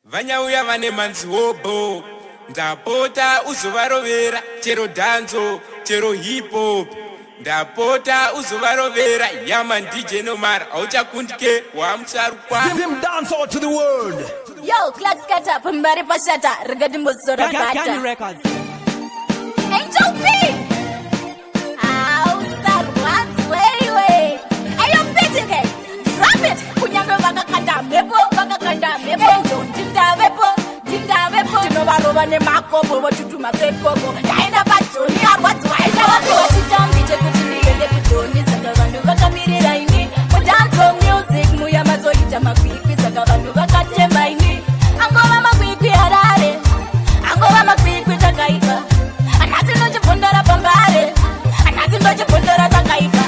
Vanyauya vane manziwobo ndapota uzovarovera chero dhanzo chero hip hop ndapota uzovarovera yaman DJ Nomara auchakundike wamusarukwa Zim dance all to the world. Yo, Clark Scatter, Pambari Pashata, Regadimbo Sora Candy Bata. Records. Angel B! Ow, sir, what's way? Ayo, Pitike! Drop it! Kunyanga Vakakanda Mepo, Vakakanda Mepo, Jinda Vepo, Jinova ne Mako, what you do, my Pepo, Dina Patunia, what's why what you done, Vijay Kutini, and the Pitoni, Sakavandu, Vakamiri, Raini, but dance on music, Muyamazo, Jamapi, Sakavandu, Vakachemaini. Angova makwikwi harare Angova makwikwi takaipa Anasi ndoje pondora pambare Anasi ndoje pondora takaipa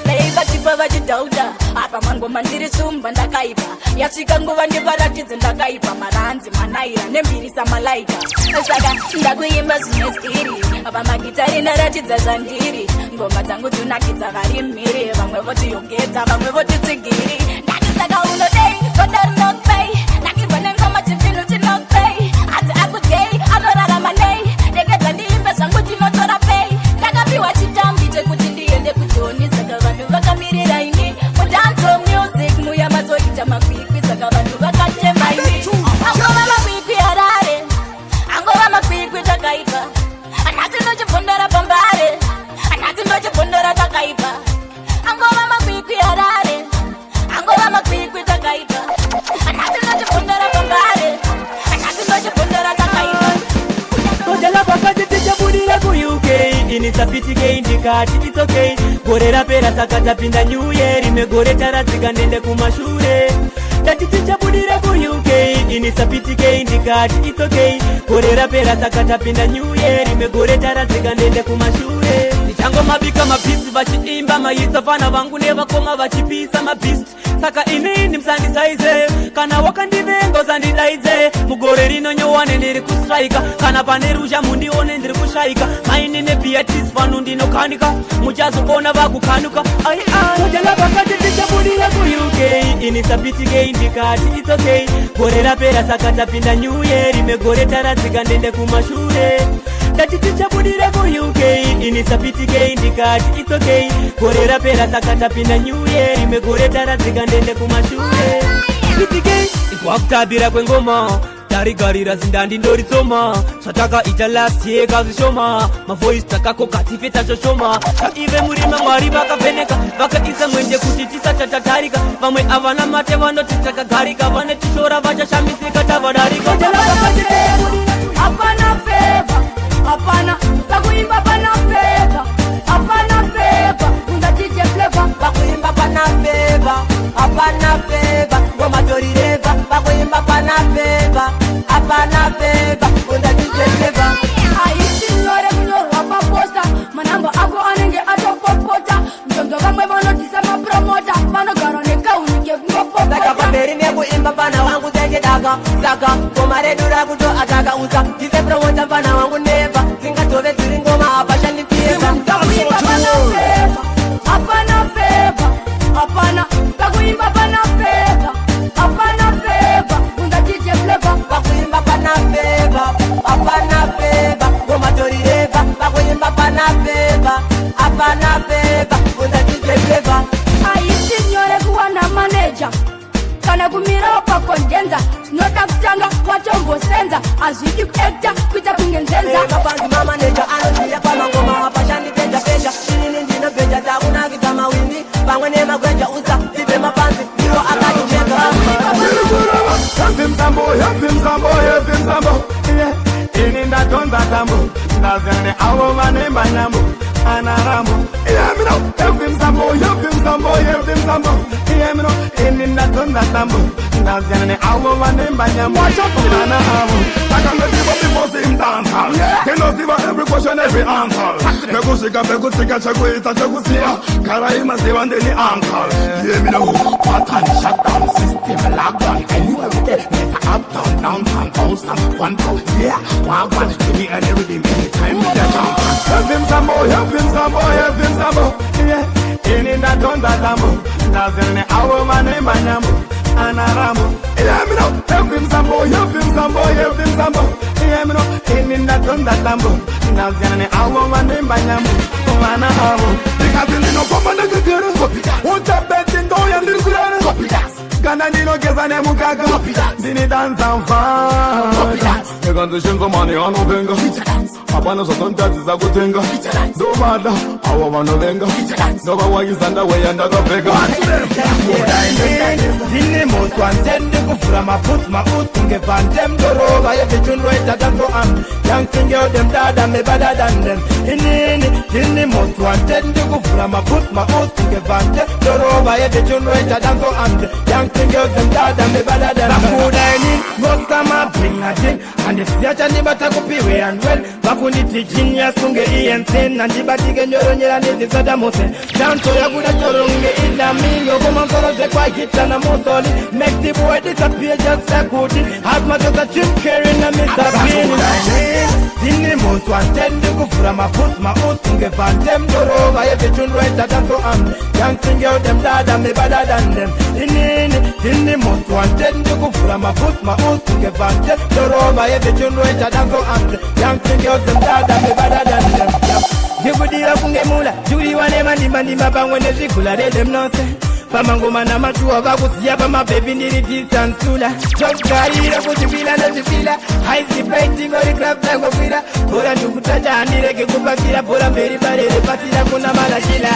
Leiva chipa vachidauda Apa mango mandiri sumba ndakaipa Yachika nguva ndiparatidze ndakaipa Maranzi, manaira, nembirisa malaika Saka ndakuimba zvineskiri Apa magitari ndaratidza zvandiri Ngoma dzangu dzunakidza vari mhiri Vamwe voti yongedza, vamwe voti tsigiri Ndatisaka unodei, kodari nokpei Inisapitike indikati it's okay Gorera pera saka tapinda New Year Imegore tarazika nende kumashure Tatiti chabudire ku UK Inisapitike indikati it's okay Gorera pera saka tapinda New Year Imegore tarazika nende kumashure Nichango mabika mabisi vachiimba Maisa fana vangu neva koma vachipisa mabisi Saka inini msandisaize Kana wakandivengo zandidaize Mugore rino nyowane niri kustraika Kana panerusha mundione ndiri kushaika Maini ne Beatrice vanu ndinokanika Muchazo ona vakukanuka Ai ai Mujala vakati tichabudia ku UK Inisapitike indikati it's okay Gore rapera saka tapinda New Year Imegore tarazika ndende kumashure Tati tichabudia ku UK Inisapitike indikati it's okay Gore rapera saka tapinda New Year Imegore tarazika ndende kumashure Pitike ikwakutabira kwengoma Tarigarira zindandi ndoritsoma Sataka ita last year kazishoma Mavoice takako katifeta choshoma Ive murima mwari vakapheneka Vakaisa mwenje kuti tisachatatarika Vamwe avana mate vanotitakagarika Vane tishora vachashamisika tavadarika Apana favor, apana Pakuimba apana favor, apana favor Kunda DJ flavor, pakuimba apana favor Apana favor, goma tori reva Pakuimba apana favor Apana favor, kunda DJ flavor Aisi nyore kunyorwa paposta Manambo ako anenge atopopota Mjonzo kamwe vanotisa mapromota Vanogaro nekaunike kungopopota Saka pamberi mekuimba pana wangu zenje daga Saka goma redura kuto ataka usa Jise promota pana wangu neva Zinga tove ziri ngoma apasha nifieva Pakuimba apana favor, apana favor Apana, pakuimba apana favor Apana favor, kunda DJ flavor Pakuimba pana favor, apana favor Goma tori reva, pakuimba pana favor Apana favor, kunda DJ flavor Aisi nyore kuwa na manager Kana kumira opa kondenza Nota kutanga watombo senza Azwiki kuekta kuita kungenzenza Kapanzi mamaneja anosiya kwa mangoma Hapasha ni penja penja Nini njino penja Takuna kita mawindi Pangwe nema kwenja usa Sipe mapanzi Niro akajicheka Yafim sambo Ini ndatonda tambo Ndazene awo manemba nyambo Anaramo Yafim sambo Ini ndatonda tambo Ndazene awo manemba nyambo Anaramo I can let people sing dancehall They know see every question, every answer Bekushika, chakuita, chakusia Karaima, siwandeni ankle Hear me now Pattern, shutdown, system, lockdown Anywhere we get, never up, down, downtown Constant, one pound, yeah One, give me any rhythm, anytime with the jump Yafim sambo Yeah, ini ndatonda tambo Ndazene awo manemba nyambo Anaramo Hear me now film sambo, you film sambo, you film sambo. Yeah, me no, in that done that lambo. Now zane awo mane banyamu, wana awo. Because you know come on the girl, copy that. Won't you bet in go ya little girl, copy that. Gana dino kesa ne mukaga, copy that. Dini dance and fun, copy that. You got to show some money on no benga. Apana so tonta za kutenga. Do bada, awo wano benga. No ba wa yizanda we yanda go bega. Dini most wanted to go from a put my foot to get van them to rover. You get to right that and go am. Young thing you them dada me better than them. Dini most wanted to go from a put my foot to get van them to rover. You get to right that and go am. Young thing you them dada me better than them. Bakudani most of my bring a thing. And if you are never to copy way and well, Bakuniti genius kunge ENC and the batige nyoronya and the sada mose. Down to ya kuda choronge in the mingo. Come on, follow the quiet hit and a mosoli. Make the boy disappear just like Woody. As much as a chip carrying a Mr. Bean. Dini most wanted to go from a put my oath to get van them to rover. Every tune right that and so on. Young thing you them dada me better than them. Dini most wanted to go from a put my oath to get van them to rover. Every tune right that and so on. Young thing you them dada me better than them. Jibudira kungemula. Juri wane mani mabangwene zikula de them no say. Pamangoma na matuwa vakusiya pa mababy nili distance tula. Chokkaira kuchipila na chipila. Haisi painting ori craft na kufila. Bora ndukutaja handireke kupakila. Bora mberi barele pasila kuna malashila.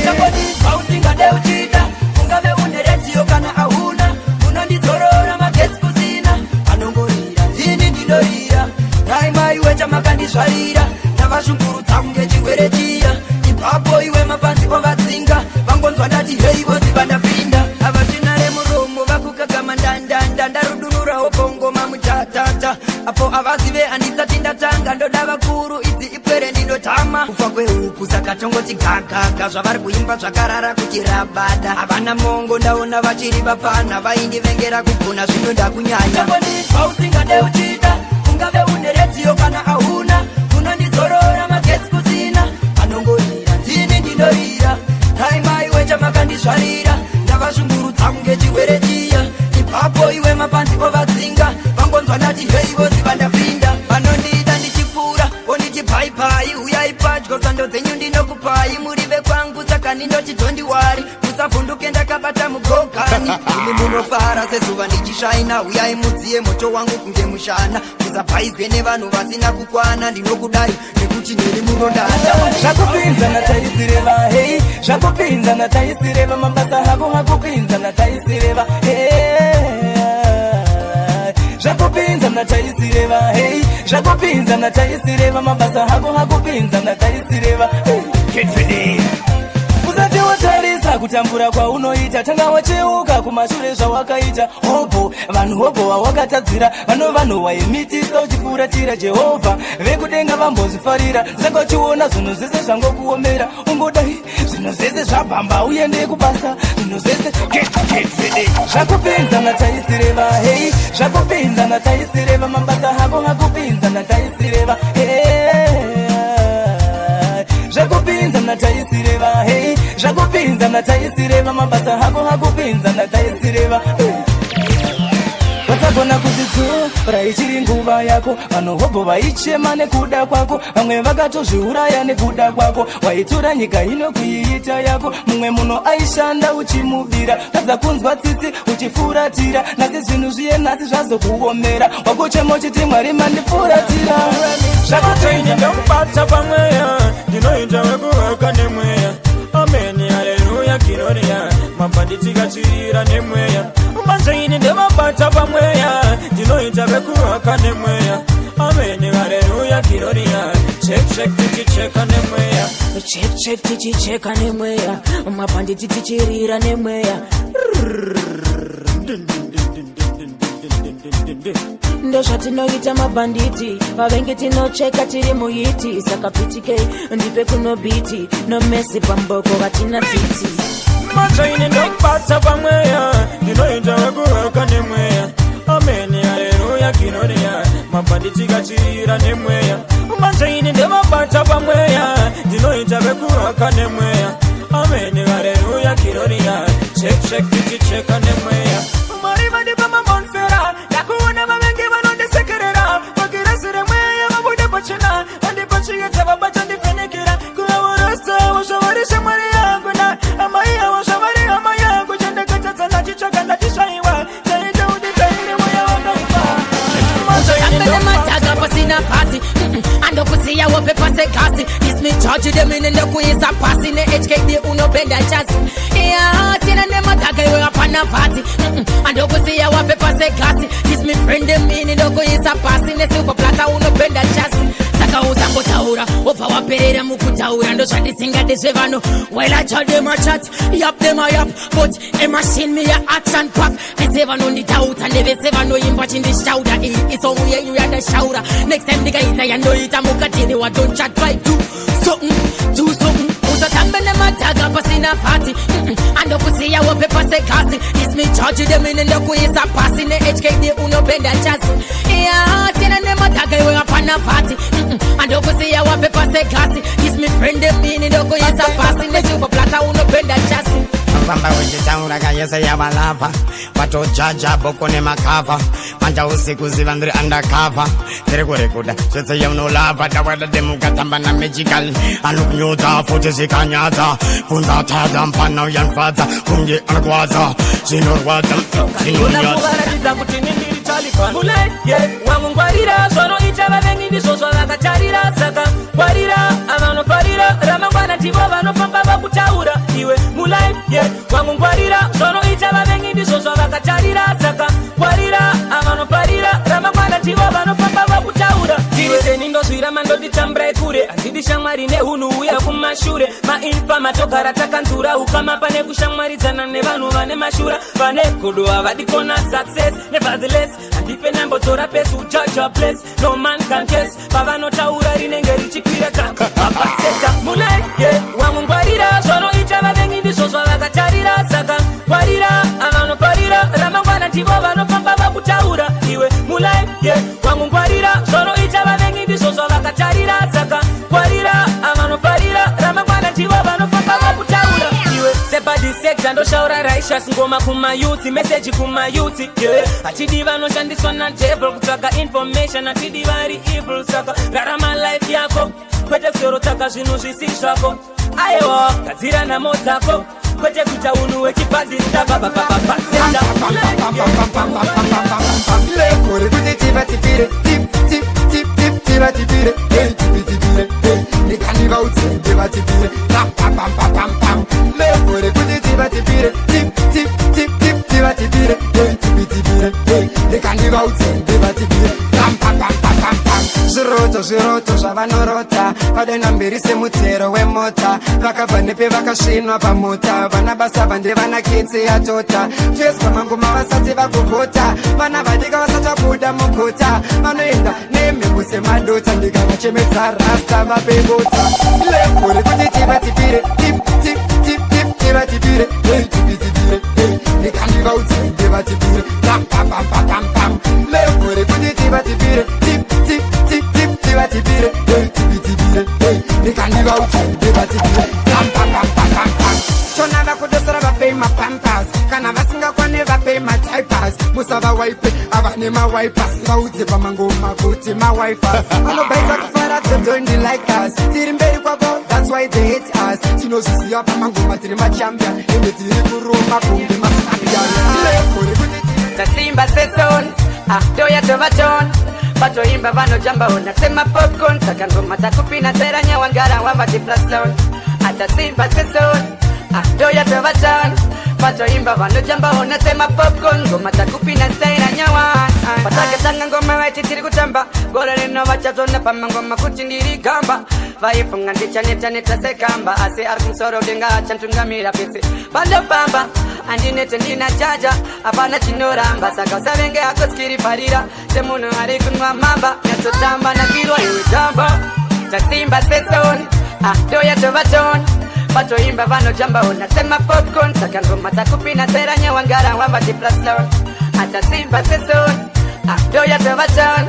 Chakoni pausinga de uchita. Ungave unereti yokana ahuna. Unandizorora magets kuzina. Anongorira, zini ndidorira. Naima iwe chamakandi swarira. Navashunguru takunge chiweretia. Ipapo iwe mapanzi kwa vatsinga. Vangonzwa ndati hei vosi vandapinda. Avatinare muromo vakukagama ndandanda. Ndarudunura opongo mamutatata. Apo avazive andisati ndatanga. Ndoda vakuru idzi ipwere ndinotama. Kufa kwehuku sakatongoti gagaka. Zvavari kuimba zvakarara kuti rabada. Havana mongo ndaona vachiri vafana. Vaindivengera kugona zvinonda kunyanya. Chakondizva usingade uchida. Ungave uneretiyo kana ahuna. Unondizorora magetsi kusina. Anongorira ndini ndindoira. Taima iwe chamakandisvarira. Ndavashunguru takunge chiweretia. Ipapo iwe mapanzi kovatsinga. Vangonzwa ndati hei vosi vandapinda. Vanondiita ndichipfuura onditi paipai. Uyai padyo sando dzenyu ndinokupai. Murive kwangu saka ndinoti dhondiwari. Musavhunduke ndakabata mugogani. Imi munofara sezuva ndichishaina. Uyai mudziye moto wangu kunge mushana. Musabhaizwe nevanhu vasina kukwana. Ndinokudai nekuti neri munodada. Zvakupinza nataisireva hei. Zvakupinza nataisireva mabasa hako hakupinza nataisireva hei. Zvakupinza nataisireva hei. Zvakupinza nataisireva mabasa hako hakupinza nataisireva hei. Get ready. Usati watarisa kutambura kwaunoita. Tanga wacheuka kumashure zvawakaita. Hobo, vanhu hobo wawakatadzira. Vanhu waimitsisa uchifuratira Jehovha. Vekudenga vambozvifarira. Saka uchiona zvinhu zvese zvangokuomera. Ungodai zvinhu zvese zvabhamba uende kubasa. Zvinhu zvese get ready. Zvakupinza nataisireva hei. Zvakupinza nataisireva mabasa hako hakupinza nataisireva hei. Zvakupinza nataisireva hei. Zvakupinza nataisireva mabasa hako hakupinza nataisireva vasagona kuzvidzura ichiri nguva yako. Vanohobho vaichema nekuda kwako. Vamwe vakatozviuraya nekuda kwako. Waitora nyika ino kuiita yako. Mumwe muno aishanda uchimubira. Tadza kunzwa tsitsi uchifuratira. Nasi zvinhu zviye nasi zvazokuomera. Wakochema uchiti Mwari mandifuratira. Zvakutaini ndamubata pamweya. Ndinoita wekuwaka nemweya. Ameni haleluya kiroria. Mabanditi kachirira nemweya. Manjaini ndemabata pamweya. Ndinoita wekuwaka nemweya. Ameni haleluya kiroria. Check tichicheka nemweya. Check tichicheka nemweya. Mabanditi tichirira nemweya. Ndozvatinoita mabanditi. Vavengi tinocheka tiri muhiti. Saka PTK ndipe kuno biti. No mesi pamboko vatina titi. Manjaini ndamubata pamweya. Ndinoita wekuwaka nemweya. Ameni haleluya kiroria. Mabanditi kachirira nemweya. Manjaini ndemabata pamweya. Ndinoita wekuwaka nemweya. Ameni haleluya kiroria. Check tichicheka nemweya. Mwari vandipa mabonfera. ukatishwaiwa taita uditaire moyo wakaipa Tambele mataga pasina party Ando kusiya wape pase kasi This me charge them in the kuisa pasi Ne HKD uno benda chasi Yeah, tina ne mataga iwe apana party Ando kusiya wape pase kasi This me friend them in the kuisa pasi Ne silver plata uno benda chasi Saka uzango taura Opa waperera mukutaura Ndo shandisinga desvevano While I tell them a chat Yap them a yap But a machine me a action pack Ezevano ndi tauta Neve sevano imba chindi shauda It's on you and the shower. Next time the guy is I know it I'm mukatini wa don't chat try do something Usa tambele mataga pasina party Ando kusiya wape pase kasi This me charge them in the kuisa pasi Ne HKD uno benda chasi Yeah, tina ne mataga iwe apana party Ando kusiya wape pase kasi This me friend them in the kuisa pasi Ne super plata uno benda chasi Pamba uchitaura kayese ya balava Pato jaja boko ne makava Manja usiku zivandri undercover Tere kure kuda Sese ya unolava Tawada demu katamba na magical Anu kunyuta Futi zikanyata Funza tada mpana uyanfata Kungi anakwaza Sinorwata Sinurwata Unakubaratiza kutini ndiri chalipana Mulai, yeah Wangungwarira Sono ichava vengi Ndisoso vakacharira Saka Warira Amano parira Ramangwana tibo Vano pamba vakutaura Iwe Mulai, yeah Wangungwarira Sono ichava vengi Ndisoso vakacharira Saka Warira Amano parira Ramangwana tibo Vano pamba vakutaura Iwe Senindo swira mando ditambra kure Azidi shamari ne hunu uya kumashure Mainfa matokara takantura Ukama pane kushamwarizana ne vanu vane mashura Vane kudoa vadikona success Nevertheless Andife nambo tora pesu judge a place No man can guess Baba no taura rinengeri chikira kaka Papa seta Mulai, yeah Wangungwarira Sono ichava vengi Ndisoso vakacharira Saka Warira Amano parira Ramangwana tibo vano pamba vakutaura Iwe Mulai, yeah Wangungwarira Sono ichava vengi Ndisoso vakacharira Saka Warira Amano parira Ramangwana tibo vano pamba vakutaura Iwe Sepa disecta ndo shaura raisha Singoma kuma yuti Message kuma yuti Yeah Achidiva no shandiswa na devil Kutaka information Achidiva ri evil Saka Rarama life yako Kwete kusoro taka zinu zisishwako Ayewa Kazira na mozako Kwete kucha unuwe kipazi Staba baba baba Senda Lekore kuti tiba tipire Tip tip tip tip tiba tipire Hey tibi tipire Hey Nikaniva utse tiba tipire Pam pam pam pam pam pam Lekore kuti tiba tipire Tip tip tip tip tiba tipire Hey tibi tipire Hey Nikaniva utse tiba tipire Pam pam pam pam pam pam Zviroto zvavanorota Padena mbiri semutero wemota Vakabva nepe vakasvinwa pamota Vana basa vande vana kitsi yatota Tweswa mangoma vasati vakuvhota Vana vadika vasati kuda mugota Vanoenda nemhepo semadota Ndikavachemedza rasta vapegota Lekore kuti tiba tipire Tip tip tip tip tiba tipire Hey tibi tipire Hey Nikandiva utse tiba tipire Pam pam pam pam pam pam Lekore kuti tiba tipire Tip tip tip tip tiba tipire Hey tibi tipire Hey Nikandiva utse tiba tipire Pam pam pam pam pam pam Chona vakudosora vapei mapampas Kana vasingakwane vapei matipas Musava waipe avane mawipers Vaudze pamangoma kuti mawifers Vanobaisa kufara don't like us Tiri mberi kwako that's why they hate us Tinozviziva pamangoma tiri machampion Ende tiri kuruma kunge masampion Lekore kuti Tasimba seson Doya tovaton Patoimba vanojamba unasema popcorn Saka ngoma takupina tera nyawangara wavati plus loan Atasimba seson Doya tovaton Patoimba vanojamba unasema popcorn Ngoma takupina tera nyawan Patake tanga ngoma waiti tiri kutamba Gora lino vachazona pama ngoma kuti ndiri gamba Vaifunga ndicha neta sekamba Ase arkumsoro denga chantungamira pese Bando pamba Andinete ndina jaja Apana chinoramba Saka usavenge ako skiri parira Semuno hari kunwa mamba Nyatotamba na kirwa iwe jamba Tasimba seson Doya tovaton Patoimba vanojamba unasema popcorn Saka ngoma takupina tera nyawangara wavati plus loan Atasimba seson Doya tovaton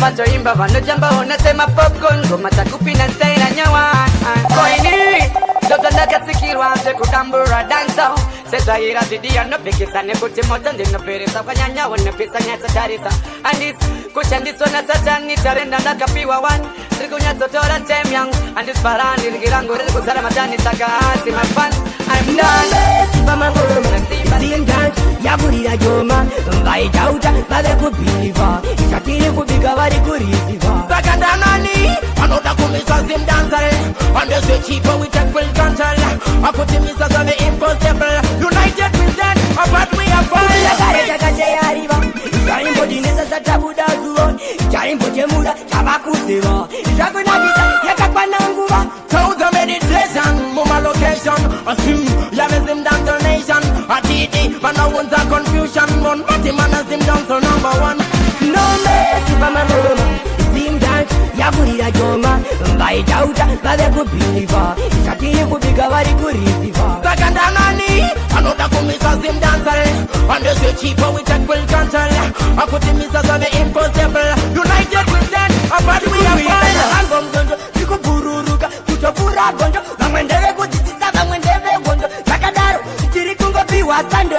Patoimba vanojamba unasema popcorn Ngoma takupina tera nyawan Koini Doto ndakasikirwa nze kudambura dansa Sezahira zidia nopikisa nekuti moto ndinoperesa Kanyanya wanepisa nyata tarisa Andis kushandiswa na satani Tarenda ndakapiwa one ndiri kunyatsotora time yangu handisipara ndiri rangu riri kuzara matani saka hasi my fans I'm done Sim dance, yakurira joma vaitauta vave kubhiliva izvatiri kubika vari kurisiva saka ndanani vanoda kumisa sim dancere andezve chipo we take full control akutimisa zvave impossible united we stand apart we are fire yakare takateyariva zvaimbodinesa satabuda zuva chaimbochemura chavakuziva zvakunakisa yakakwana nguva touza meditation mumalocation asim yave sim dancer nation atiti vanounza confusion mon batimana sim dancer number one nomesipamangoma sim dance yakurira joma vaitauta vave kubhiliva izvatiri kubika vari kurisiva saka ndanani anoda kumisa sim dancere andezve chipo we take full control akutimisa zvave impossible united we stand apart we are fire angomgonjo tikubhururuka kutopfura gonjo vamwe ndeve kudzidzisa vamwe ndeve gonjo zvakadaro tiri kungopiwa sando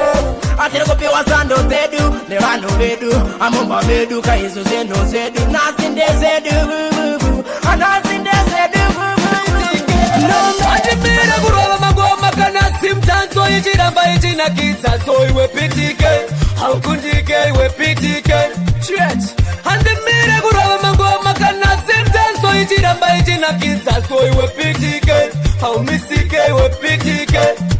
atiri kupiwa sando zedu nevanhu vedu amomba vedu kaizvo zvenhu zedu nhasi ndezedu anhasi ndezedu atimira kurova mangoma kana simtanzo ichiramba ichinakidza so iwe pitike haukundike iwe pitike church handimire kurova mangoma kana simtanzo ichiramba ichinakidza so iwe pitike haumisike iwe pitike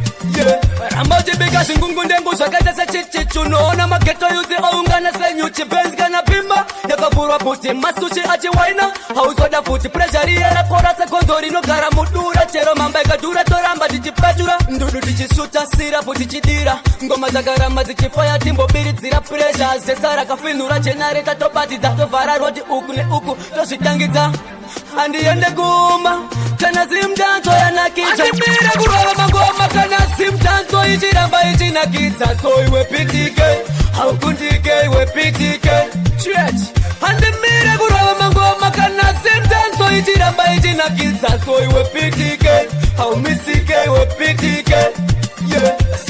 ramba uchibika zvingungundengu zvakaita sechichichi unoona mageto yudzi oungana senyuchi benzi kana pimba yakavhurwa bhuti masuchi achiwaina hauzoda futi preshari yarakora sekonzo rinogara mudura chero mamba ikadhura toramba tichipetura ndudu tichisuta sirapu tichidira ngoma dzakaramba dzichifaya timbobiridzira presha zesa rakafinhura jenareta tobatidza tovhara roti uku neuku tozvitangidza handiende kumba kana simtanzo yanakidza handimire kurova mangoma kana simtanzo ichiramba ichinakidza so iwe pitike haukundike iwe pitike church handimire kurova mangoma kana simtanzo ichiramba ichinakidza so iwe pitike haumisike iwe pitike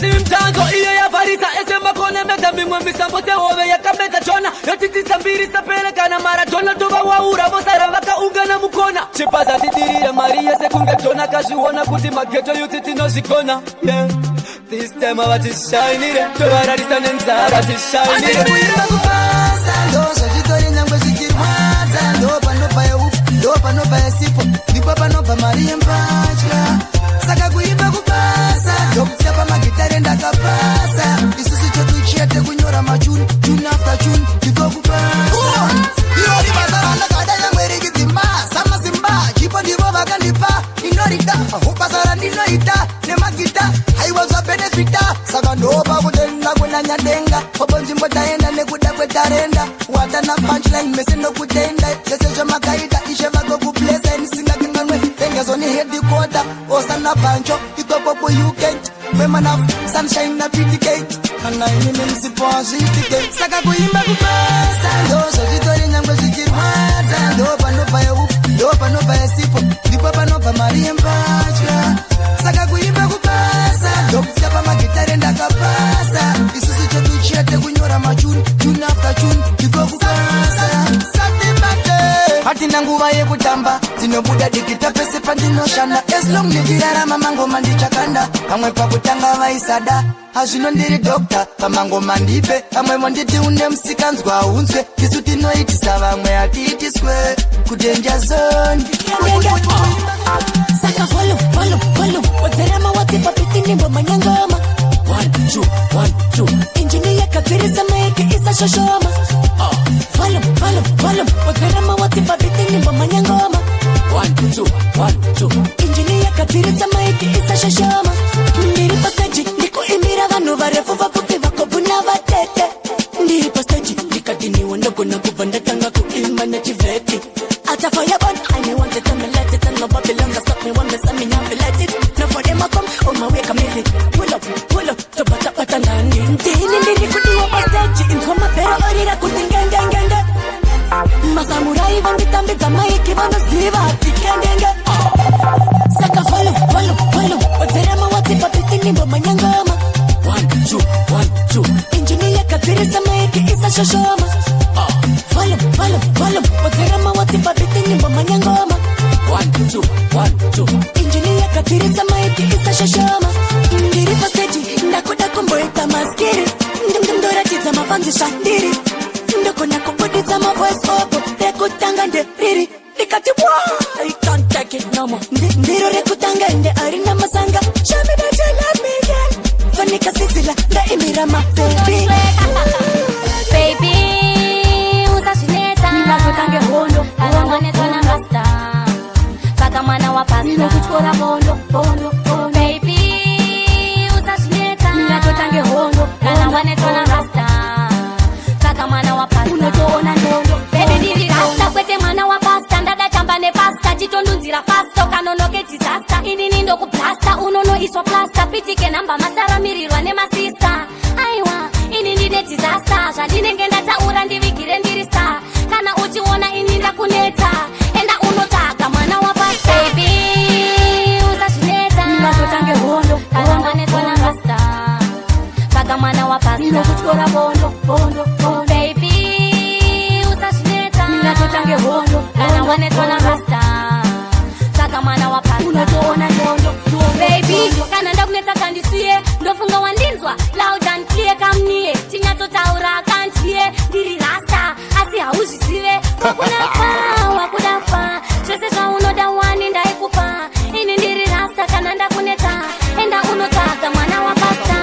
simtanzo iye yavharisa ese makone mega mimwe misambo sehove yakamedza jona yotitisa mbiri saperekana maratona tova waura vosara vakaungana mukona chipaza tidirira mari yese kunge jona kazviona kuti mageto yuti tinozvigona this time avatishainire tovararisa nenzara tishainire ndopanobva yasipo ndipo panobva mari yembatya saka kuimba kubasa ndokusiya pamagitare ndakapasa isusu chetu chete kunyora machuni tune after tune ndiko kubasa irori basa randakada nyangwerikidzimba samazimba chipo ndivo vakandipa inorida ubasa randinoita nemagita haiwa zvabenefita saka ndopa kutenda kunanyadenga opo nzvimbo taenda nekuda kwetarenda watana punchline mese nokutenda zvese zvamakaita ishe vagokublesa nisingakinganwe engezoni hedikota osana pancho ikopo kuuk kwemana sunshine na pdk kana inine msipo wazvitike saka kuimba kubasa ndozvozvitori nyangwe zvichirwadza ndopanobva yasipo ndipo panobva mari yembatya saka kuimba kubasa ndokusiya pamagitare ndakapasa isusu chetu chete kunyora machuni tune after tune ndiko kubasa hatina nguva yekutamba dzinobuda dikita pese pandinoshanda eslong ndichirarama mangoma ndichakanda pamwe pakutanga vaisada hazvino ndiri dokta pamangoma ndipe pamwevo nditi une musikanzwa haunzwe isu tinoitisa vamwe hatiitiswe kudenja zone saka follow wadzerama watsipapitindimbo manyangoma 1 2 injini yakadzirisa maiki isashoshoma follow wadzerama watsipapitindimbo manyangoma 1 2 injini yakadzirisa maiki isashoshoma ndiri pasteji ndikuimbira vanhu varefu vapupi vakobvuna vatete ndiri pasteji ndikadiniwa ndogona kubva ndatanga kuimba nechivheti atafa yabona ainewanzetamelete tanobabelanga stop me one mess I mean I let it no for them I come on my way come it pull up to bata ndani ndini ndiri kudiwa pasteji intoma pero orira kutingengengenge masamurai vangitambidza maiki vanoziva tikengenge saka follow wadzerama watsipapitindimbo manyangoma 1 2 injini yakadzirisa maiki isashoshoma volume Oterama watipa biti nyimbo manyangoma 1, 2 Injini ya katiriza maiti isa shashama Ndiripa stage ndakuda kumboita maskiri Ndora tiza mafanzi shandiri Ndoko nakupudita ma voice opo Rekutanga nde riri Nikati wow I can't take it no more Ndiro rekutanga nde arina masanga Show me that you love me again Fanika sisila nda imira ma baby Baby Ninakutange hondo, alangane tona rasta Kaka mana wa pasta Ninakuchora bondo, Baby, usashileta Ninakutange hondo, alangane tona rasta Kaka mana wa pasta Unotoona ndondo Baby ndiri rasta, kwete mana wa pasta Ndada chambane pasta, chitondo nzira fasto Kanonoke disaster, ini nindo kuplasta Unono iswa plasta, pitike namba Masara mirirwa ne masista Aiwa, ini nide disaster Jadine ngenda taura ndivikire ndiri star Kana uchiona ininda kuneta Enda unotaka mana wa pasta Baby, usashileta Ninakutange hondo, alangane tona rasta Kaka mana wa pasta Ninakuchora bondo Baby, usashileta Ninakutange hondo, alangane tona rasta Kaka mana wa pasta Unotoona ndondo Baby, kana ndakuneta kandisiye Ndofunga wandinzwa, loud and clear kamnie Chinyato taura kantie, ndiri rasta Asi haujisiwe, wakudafa Chose kwa unoda wani ndaikupa Ini ndiri rasta kana ndakuneta Enda unotaka mana wa pasta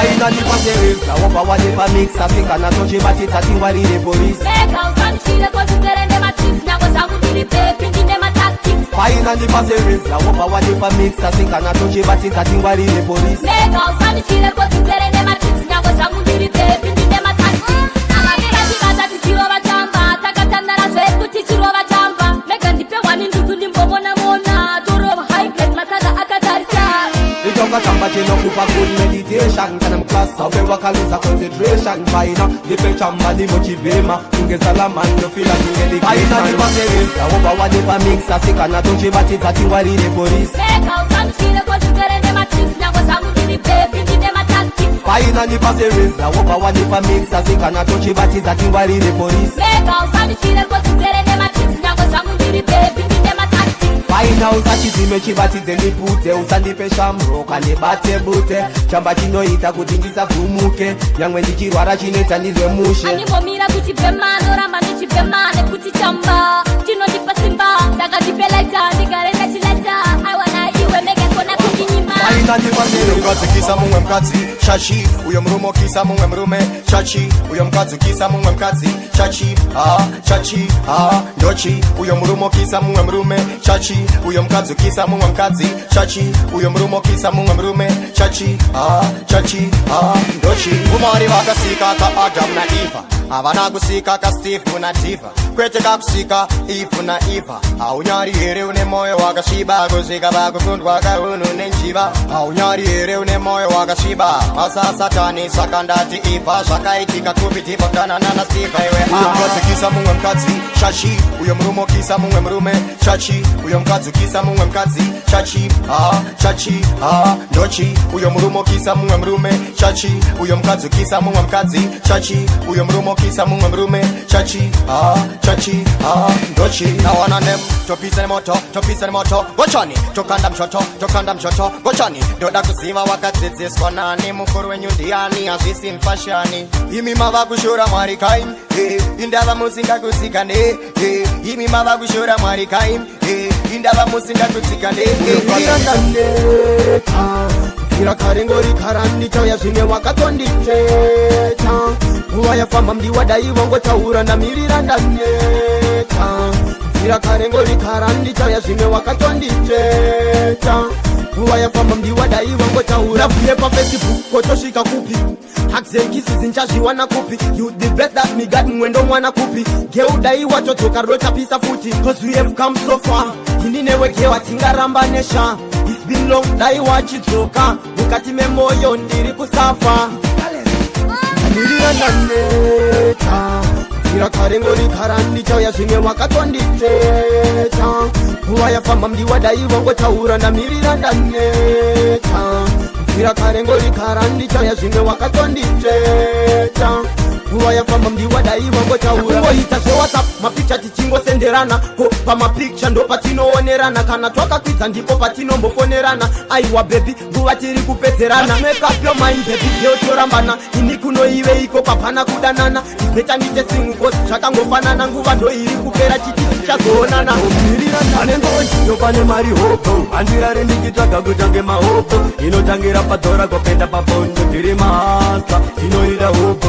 Finally pasereza, wapa wadepa mixa Fika na toche batita tingwalire police Meka usamchile kwa tuzerende matrix Nyako zangu dili pepi, njinde matactics Finally pasereza, wapa wadepa mixa Fika na toche batita tingwalire police Meka usamchile kwa tuzerende matrix Nyako zangu dili pepi, njinde matactics Amamira chikata tichiro bachamba Takatandara tweku tichiro bachamba Meka ndipe wani ndugu nimbomona mona Turo high grade matata akatarisa Itonga chamba chino kupa good meditation Kana mklasa upewa kaluza concentration Faina nipe chamba ni mochivema Tunge salama ndo fila tunge Faina nipa sereza Oba wadepa mixa Sika na toche batita tingwalire police Meka usamchile kwa tuzerende matrix Nyako zangu dili pepi, njinde matactics Faina nipa sereza Oba wadepa mixa Sika na toche batita tingwalire police Meka usamchile kwa tuzerende matrix Nyako zangu dili pepi, njinde matactics Faina usachizime chibatize nipute Usandipe shamro kanibate bute Chamba chinoita kutingisa vumuke Yangwe ndichirwara chineta nizwe mushe Animomira kuti pemano ramba ndichipemane kuti chamba Chino ndipa simba Saka ndipelaita ndigarenda chileta I wanna iwe mege kona kukinyima Faina nipa Mkazi kisa mungwe mkazi Shachi uyo mrumo kisa mungwe mrume Shachi uyo mkazi kisa mungwe mkazi Shachi Ndochi uyo mrumo kisa mungwe mrume Shachi uyo mkazi kisa mungwe mkazi Shachi uyo mrumo kisa mungwe mrume Shachi Ndochi Umari wakasika ka Adam na Eva Avana kusika ka Steve na Diva Kwete kakusika Eve na Eva Aunyari here une moyo wakashiba Kusika bakukundwa kaunu nenchiba Aunyari here une moyo wakashiba Asa satani sakandati Eva Shakaitika kupiti bakana na Steve Uyo mkazi kisa mungwe mkazi Shachi uyo mrumo kisa mungwe mrume Shachi uyo mkazi kisa mungwe mkazi Shachi Ndochi uyo mrumo kisa mungwe mrume Shachi uyo mkazi kisa mungwe mkazi Shachi uyo mrumo kisa mungwe mrume Shachi Ndochi na wana nem topisa ni moto Gochani tokanda mshoto Gochani doda kusiva wakatezeswa nani Mukuru wenyu ndiani azisi mfashani Imi mava kushura marikaim Indava musinga kusikane Imi mava kushura marikaim Indava musinga kusikane Kira karengori karandi chaya shine wakatonditeta Uwa ya famba mdiwa dai wango chaura na mirira ndanyeta Kira karengori karandi chaya shine wakatonditeta Uwa ya famba mdiwa dai wango chaura Nafuye pa Facebook kotoshika kupi Hakzenkisi zinchashiwa na kupi You the best that me got mwendo mwana kupi Geudai watoto karota pisa futi Cause we have come so far Ininewe gewa tingaramba nesha It's been long dai wachitoka Mukati memoyo ndiri kusafa Nirira naneta Kira karengori karandi chaya shime wakatonditeta Uwa ya famba mdiwa dai wango chaura na mirira naneta Kira karengori karandi chaya shime wakatonditeta nguva yafamba mndiwadai vangotaura kungoita zvewhatsapp mapicha tichingosenderana ko pamapicha ndo patinoonerana kana twakakwidza ndipo patinombofonerana aiwa bebi nguva tiri kupedzerana make up your mind baby girl torambana ini kunoive iko papana kudanana isbeta ndite singu kosi zvakangofanana nguva ndo iri kupera chiti tichazoonana anengonjito pane mari hopo andirare ndichitsvaga kutange mahopo inotangira padhora kopenda papondo tiri mahasa tinoida hopo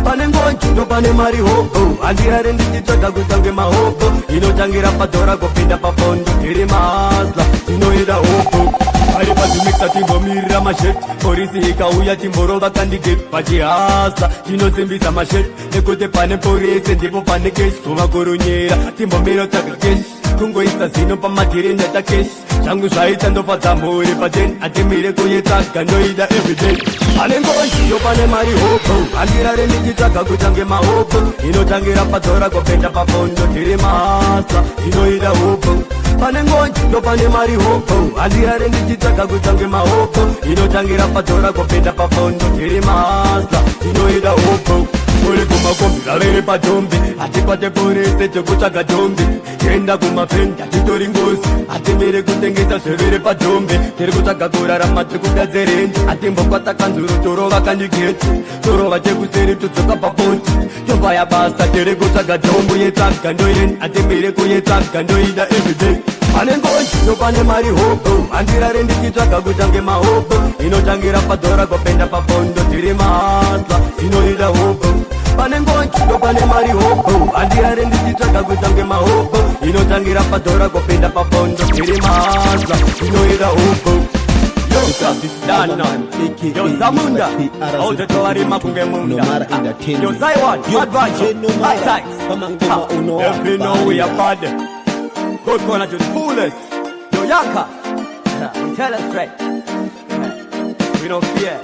pane ngonjito pane mari hopo andirare ndichitsvaga kutange mahopo inotangira padhora kopenda papondo tiri mahasa tinoida hopo ari pazimikisa timbomirira masheti polisi ikauya timborova kandidate pachihasa tinosimbisa masheti nekuti pane polisi ndipo pane keshi kuvakoronyera timbomira tsvaga keshi kungoisa zino pamadhirinda takeshi zvangu zvaita ndofadza mhuri paten atimire kuyetsvaga ndoida everyday pane ngonjiyo pane mari hopo andirare ndichitsvaga kutange mahopo inotangira padhora kopenda papondo tiri mahasa tinoida hopo pane ngonjiyo pane mari hopo andirare ndichitsvaga kutange mahopo inotangira padhora kopenda papondo tiri mahasa tinoida hopo uri kumakombi ravere padombi hatikwate porese chekutsvaga dombi tienda kumafendi hatitori ngozi hatimire kutengesa zvevere padombi tiri kutsvaga kurarama tikudadzerendi hatimbokwata kanzuro torova kandigeti torova chekuseri tudzoka paponti tobva basa tiri kutsvaga dombo yetsvaga ndoireni hatimire kuyetsvaga ndoida everyday pane ngonjiyo pane mari hopo andirare ndichitsvaga kutange mahopo inotangira padhora kopenda papondo tiri mahasa tinoida hopo pane ngonjiyo pane mari hopo andirare ndichitsvaga kutange mahopo inotangira padhora kopenda papondo tiri mahasa tinoida hopo Yo Zamunda, all the Toarima Kungemunda. Yo Zaiwan, Advantage, high sides. If you know we are bad, good corner to the fullest. Yo Yanka, tell us straight. We don't fear.